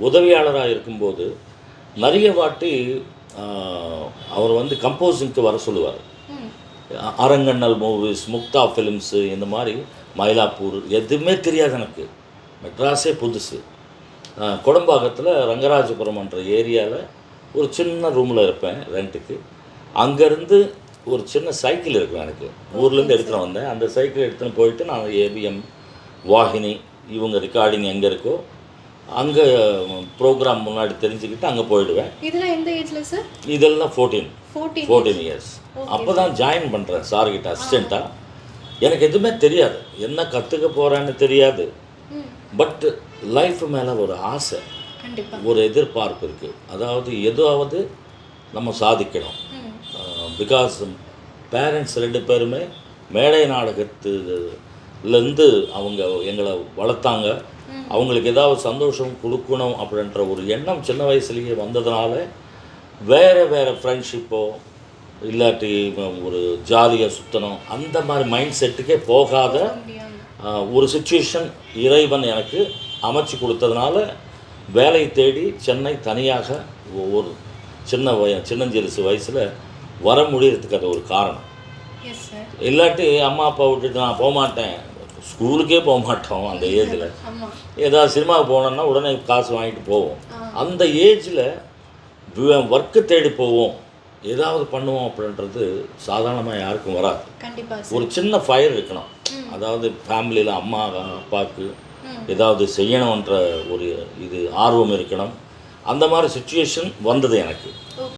உதவியாளராக இருக்கும்போது நிறைய வாட்டி அவர் வந்து கம்போசிங்க்கு வர சொல்லுவார். ம். அரங்கண்ணல் மூவிஸ், முக்தா ஃபிலிம்ஸு, இந்த மாதிரி மயிலாப்பூர் எதுவுமே தெரியாது எனக்கு. மெட்ராஸே புதுசு. குடம்பாக்கத்தில் ரங்கராஜபுரம்ன்ற ஏரியாவில் ஒரு சின்ன ரூமில் இருப்பேன் ரெண்ட்டுக்கு. அங்கேருந்து ஒரு சின்ன சைக்கிள் இருக்கும் எனக்கு. ஊர்லேருந்து எடுத்துகிட்டு வந்தேன். அந்த சைக்கிள் எடுத்துகிட்டு போயிட்டு நான் ஏபிஎம், வாகினி இவங்க ரெக்கார்டிங் எங்கே இருக்கோ அங்கே ப்ரோக்ராம் முன்னாடி தெரிஞ்சுக்கிட்டு அங்கே போயிடுவேன். இதெல்லாம் எந்த ஏஜில் சார்? இதெல்லாம் 14 இயர்ஸ். அப்போ தான் ஜாயின் பண்ணுறேன் சார்கிட்ட அசிஸ்டண்ட்டாக. எனக்கு எதுவுமே தெரியாது, என்ன கற்றுக்க போகிறேன்னு தெரியாது. பட் லைஃப் மேலே ஒரு ஆசை, ஒரு எதிர்பார்ப்பு இருக்குது. அதாவது எதாவது நம்ம சாதிக்கணும். பிகாஸ் பேரண்ட்ஸ் 2 பேருமே மேடை நாடகத்துலேருந்து அவங்க எங்களை வளர்த்தாங்க. அவங்களுக்கு ஏதாவது சந்தோஷம் கொடுக்கணும் அப்படின்ற ஒரு எண்ணம் சின்ன வயசுலேயே வந்ததுனால வேறு ஃப்ரெண்ட்ஷிப்போ இல்லாட்டி ஒரு ஜாலியாக சுற்றணும் அந்த மாதிரி மைண்ட் செட்டுக்கே போகாத ஒரு சுச்சுவேஷன் இறைவன் எனக்கு அமைச்சு கொடுத்ததுனால வேலை தேடி சென்னை தனியாக ஒரு சின்னஞ்சிறுசு வயசில் வர முடியறதுக்கு அது ஒரு காரணம். இல்லாட்டி அம்மா அப்பா விட்டுட்டு நான் போகமாட்டேன், ஸ்கூலுக்கே போக மாட்டோம். அந்த ஏஜில் ஏதாவது சினிமாவுக்கு போனோன்னா உடனே காசு வாங்கிட்டு போவோம். அந்த ஏஜில் ஒர்க்கு தேடி போவோம், ஏதாவது பண்ணுவோம் அப்படின்றது சாதாரணமாக யாருக்கும் வராது. ஒரு சின்ன ஃபயர் இருக்கணும். அதாவது ஃபேமிலியில் அம்மா அப்பாவுக்கு ஏதாவது செய்யணுன்ற ஒரு ஆர்வம் இருக்கணும். அந்த மாதிரி சுச்சுவேஷன் வந்தது எனக்கு.